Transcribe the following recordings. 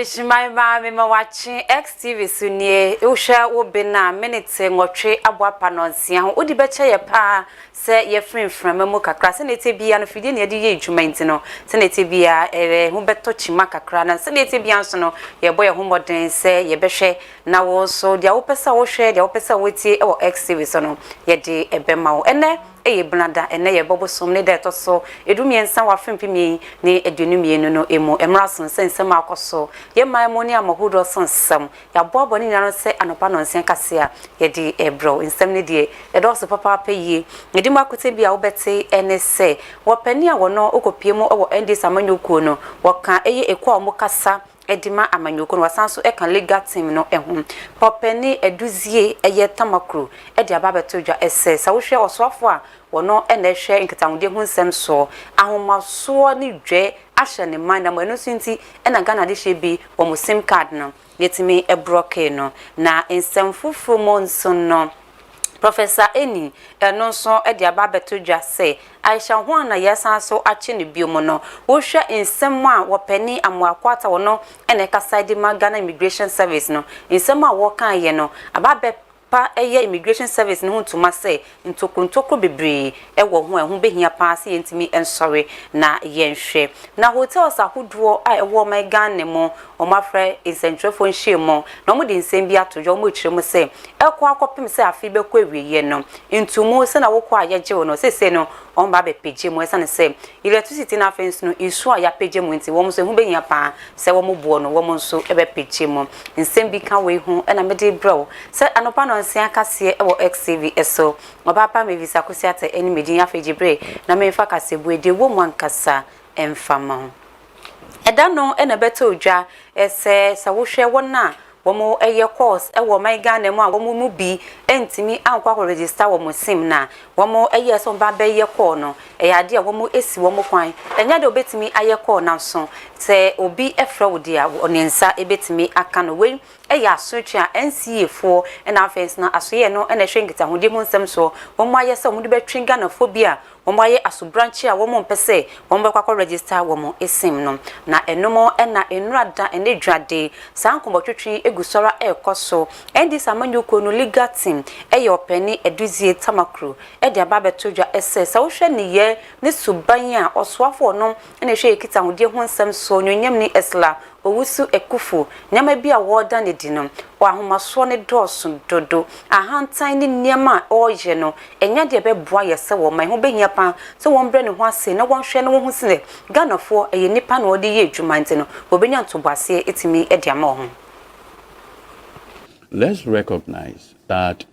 Adishimai ma watching XTV sunye usha wo bena minute ngotwe abwa panonsia ho odi beche ye pa se ye frem mu kakra se nete bia no fidie ne de ye adwuma ntino se nete bia ho beto chima kakra na se nete bia so no ye boye ho moden se ye behwe na wo so dia wo pesa wo hwe dia wo pesa wo tie e wo XTV so no ye de ebema wo ene eye blanda ene ye bobosom ne de to so edumiensa wa frempimi ne edunumienu no emu emrason sensem akoso ye maimoni amahudo sonsam ya bobo ni nano se anopa no nsen kase a ye di ebro nsem ne die e do so papa payi edi makote bia wo bete ene se wo pani a wono okopie mu wo ndi samanyokuo no wo ka eye ekwa mo kasa edima amanyoko no wasanso e kan legal team no ehun popeni eduzie eye tamakru e dia babeto dwa ese sa wo hwe osofo a wono e na hwe nketawde hu nsem so ahomaso ni dwe ahye ne man na manu sinti e na Ghana de hye bi wo mo sim card no yetimi e broke no na nsem fufu monso no Professor Eni enonso e dia babeto dwa se Aisha ho na yesan so ache ne biomo no wo hwe nsem a wo pani amoakwata wono ene kasa di Ghana Immigration Service no nsem a wo kan ye no ababe pa eye Immigration Service no ntuma se ntokuntoko bebre e wo ho behia pa se yentimi ensori na yenhwe na hotels ahodoɔ a ɛwɔ my Ghana mo o mafrɛ incentrefo nhyiemo na mo de nsem bi atojo mo kyerɛ mo se ɛkɔ akɔpem se afi bɛkɔ awiye no ntumu se na wokɔ ayegye wo no se no on ba be page mo esa ne se electricity na fence no isu a ya page mo nti wo mo se hu behia pa se wo mo bo no wo mo nso e be page mo nsem bi ka we hu e na me de bro se anopa no nsia kase e wo XTV eso obapa me visa kosiata eni medin afejibre na me fa kase bu ede wo mo ankasa emfama eda no e na beta odwa ese sa wo hwe wona womo eye course e wo my Ghana mu a womo mu bi entimi ankwa register womo sim na womo eye so ba be ye call no e ade a womo esi womo kwan enya de obetimi aye call na so se obi efra wodi a onensa ebetimi aka no we e ya asotwe a NCA fo e na afense na asoye no e na hwe nkita hode mu nsem so womo aye se womo de betwen Ghana fo bi a womo aye aso branch a womo mpese womo be kwakọ register womo esim no na enomo e na enrada ene dwade sankombo twetwe egusora ekoso endi samanyoko no legal team e ye openi eduzie tamakru e de ababeto dwa ese sa wo hwe ne ye ne suban a osoafo no ene hwe ekita hode hu nsem so nyonyam ni esla owusu ekufu nyama bi a woda ne dinom wa ahomaso ne doso dodo ahantan ne niema oye no enya de beboa yese wo man ho behia pa so won bre ne ho ase na won hwe ne wo hu sine Ghanafo eye nipa na odi ye adwuma ntino obenya ntobase etimi e dia ma ho. Let's recognize that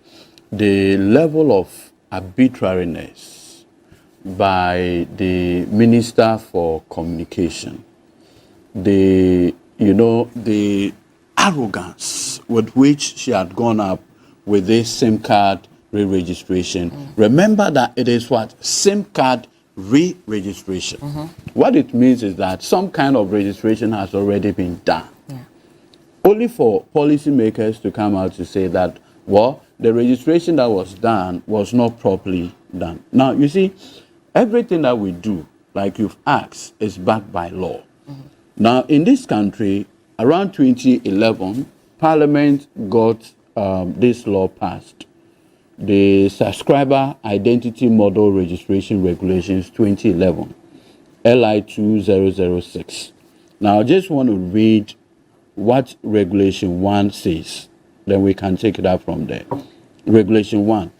the level of arbitrariness by the Minister for Communication, the arrogance with which she had gone up with this SIM card re-registration. Remember that it is what? SIM card re-registration. What it means is that some kind of registration has already been done. Only for policymakers to come out to say that, well, the registration that was done was not properly done. Now, you see, everything that we do, like you've asked, is backed by law. Now, in this country, around 2011, Parliament got this law passed, the Subscriber Identity Model Registration Regulations 2011, LI 2006. Now, I just want to read what Regulation 1 says. Then we can take it up from there. Regulation 1.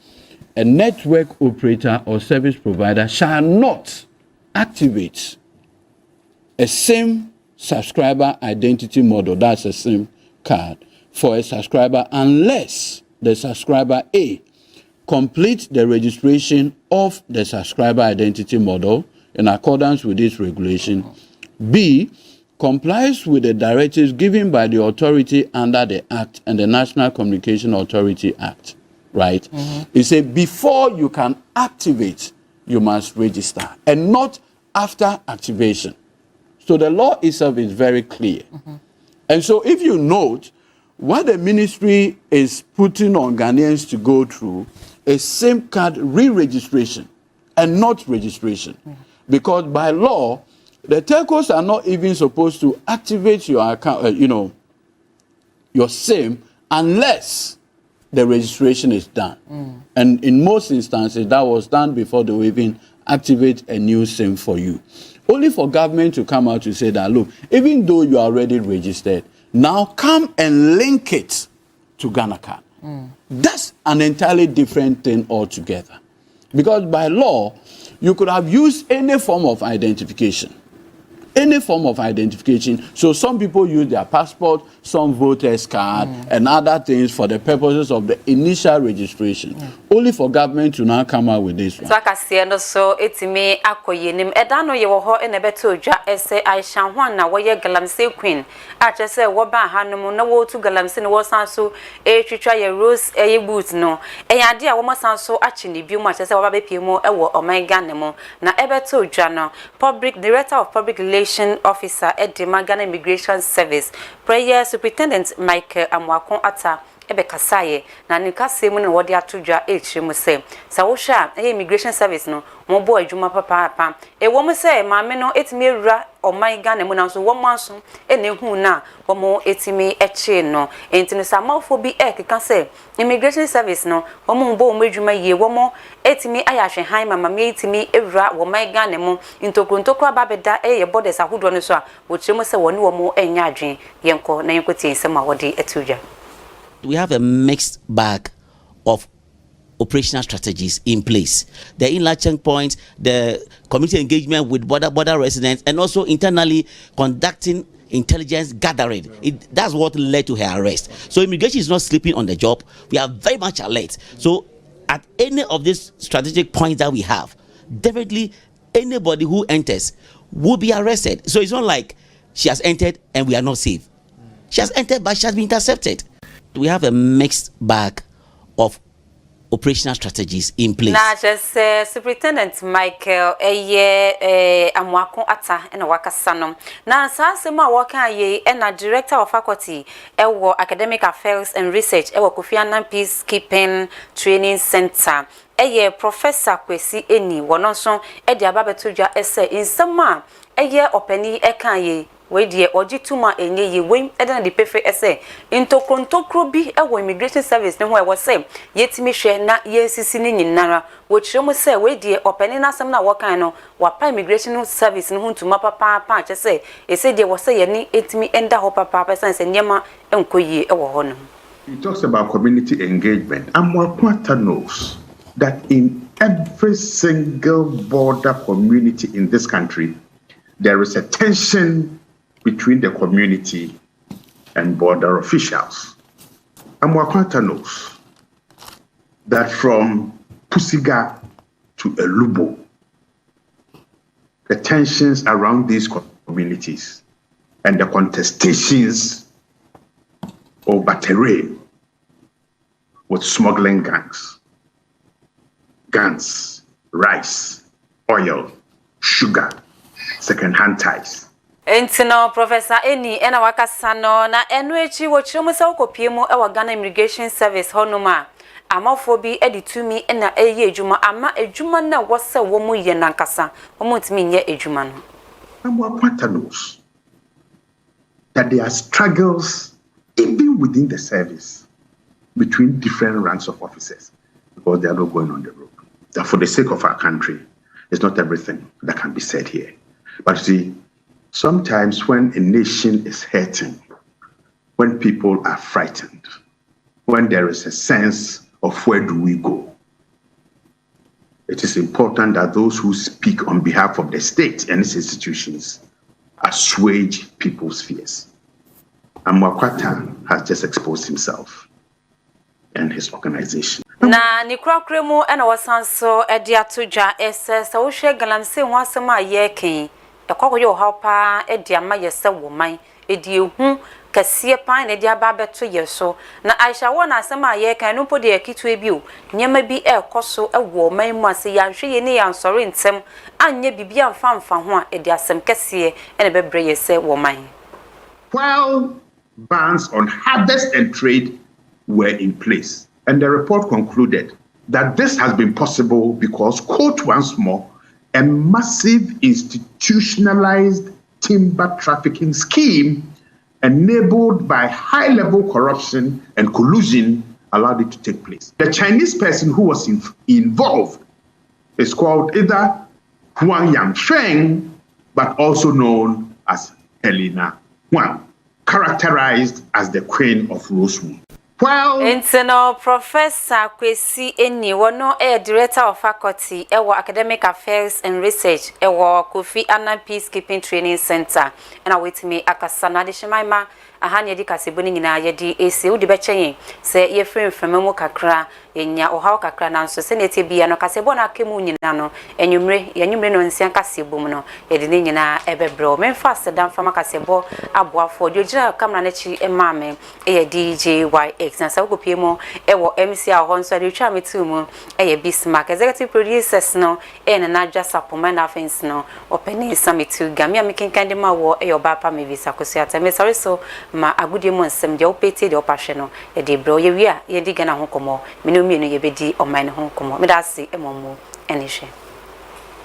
A network operator or service provider shall not activate a SIM subscriber identity model, that's a SIM card, for a subscriber unless the subscriber A complete the registration of the subscriber identity model in accordance with this regulation, B complies with the directives given by the authority under the Act and the National Communication Authority Act, right? It says before you can activate, you must register, and not after activation. So the law itself is very clear. And so if you note, what the ministry is putting on Ghanaians to go through is SIM card re-registration and not registration. Because by law, The telcos are not even supposed to activate your account, your SIM unless the registration is done. And in most instances, that was done before they will even activate a new SIM for you. Only for government to come out to say that, look, even though you are already registered, now come and link it to Ghana Card. That's an entirely different thing altogether. Because by law, you could have used any form of identification. Any form of identification. So some people use their passport, some voters card, and other things for the purposes of the initial registration. Only for government to now come out with this one. So I can see no so it's me akoyenim. Edano ye wo ho e na beto dwa ese Aisha Hwan na wo ye galamsey queen. A che se wo ba hanom na wo tu galamsey no wo san so e twitwa ye rose e ye boot no. E ya de a wo san so achi ni biu ma che se wo ba be pie mu e wo omega ne mu. Na e beto dwa no public director of public relations officer at the Ghana Immigration Service, Prayer Superintendent Michael Amwakon Ata ebe kasaye na nikase mu ne wode atodwa echiremu se sa wo hwa immigration service no mo bo adwuma papa e wo mo se maame no etimi ewura oman Ghana mu na so wo mo aso e na hu na wo mo etimi eche no entino sa mafo bi keka se immigration service no wo mo bo mo adwuma ye wo mo etimi ayahwe han mama me etimi ewura wo man Ghana mu ntokro babeda ye borders ahodo no so a wo chiremu se wo ne wo mo enya adwen yenko na yenko tie nsem a wode atodwa. We have a mixed bag of operational strategies in place. The inland checkpoints, the community engagement with border residents, and also internally conducting intelligence gathering. That's what led to her arrest. So immigration is not sleeping on the job. We are very much alert. So at any of these strategic points that we have, definitely anybody who enters will be arrested. So it's not like she has entered and we are not safe. She has entered, but she has been intercepted. We have a mixed bag of operational strategies in place. Na just Superintendent Michael Amwakon Ata and Wakasanom. Na Sasema Waka ye and Director of Faculty ewo Academic Affairs and Research ewo Kofi Annan Peacekeeping Training Center. Professor Kwesi Eni wononso di ababetodwa ese insama opani ekaye we die ogituma enye ye we na de pefe ese intokrontokro bi ewo immigration service ne ho e wo se yetimi hwe na yensisi ni nyinara wo kiremu se we die opani na asem na wo kan no wa pa immigration service ne ho ntuma papa pa che se ese die wo se ye ni etimi enda ho papa pa sense nyema enkoyi ewo ho no. He talks about community engagement. Amwakon knows that in every single border community in this country, there is a tension between the community and border officials. Amwakon knows that from Pusiga to Elubo, the tensions around these communities and the contestations over terrain with smuggling gangs, guns, rice, oil, sugar, second-hand ties. Entino Professor Eni ena wakasano na enuechi wo chiremu se okopie mu ewa Ghana Immigration Service honoma amafobi editumi ena eye ejuma ama ejuma na wose wo mu ye nankasa wo mu ntimi nye ejuma no. Amwakon knows that there are struggles even within the service between different ranks of officers because they are not going on the road. That for the sake of our country, it's not everything that can be said here. But you see, sometimes when a nation is hurting, when people are frightened, when there is a sense of where do we go, it is important that those who speak on behalf of the state and its institutions assuage people's fears. Amwakon has just exposed himself and his organization. Na ni krakremu ena wasanso edi atodwa ese sa wo hwe galamse ho asem aye ken ekwakoyo hapa edi ama yese wo man edi ehu kase pan na edi aba beto yeso na Aisha wona asem aye ken no podi akitu ebi o nyema bi ekoso ewo man mu ase ya hwe ye ne ya nsore ntem anye bibia mfa ho a edi asem kase ene bebre yese wo man. While bans on harvest and trade were in place, and the report concluded that this has been possible because, quote once more, a massive institutionalized timber trafficking scheme enabled by high-level corruption and collusion allowed it to take place. The Chinese person who was involved is called either Huang Yangsheng, but also known as Helena Huang, characterized as the Queen of Rosewood. Well, internal Professor Kwesi Eni wono Director of Faculty ewo Academic Affairs and Research ewo Kofi Annan Peacekeeping Training Center and awetimi akasana de shemaima ahani edi kaseboni nyina yedi esi udi bechen se ye frame mu kakra yenya ohaw kakra na nso se nete bia no kasebo na akemu nyina no enyumre no nsia kasebom no yedi ne nyina ebebro memfa sedam fama kasebo aboafo de ogira kamera na chi emame e DJYX na sa ukopie mo ewo MC a ho nso de twa metu mu e Bismarck executive producers no e na Adwa Sapoma na fence no openi samitu gamia mekinkande ma wo e oba pa me visa kosuata me sorry so ma agudie mo nsem de opeti de opahwe no e de bro ye wi a ye di gana ho komo me no mienu ye bedi oman ho komo me da se emomo enihwe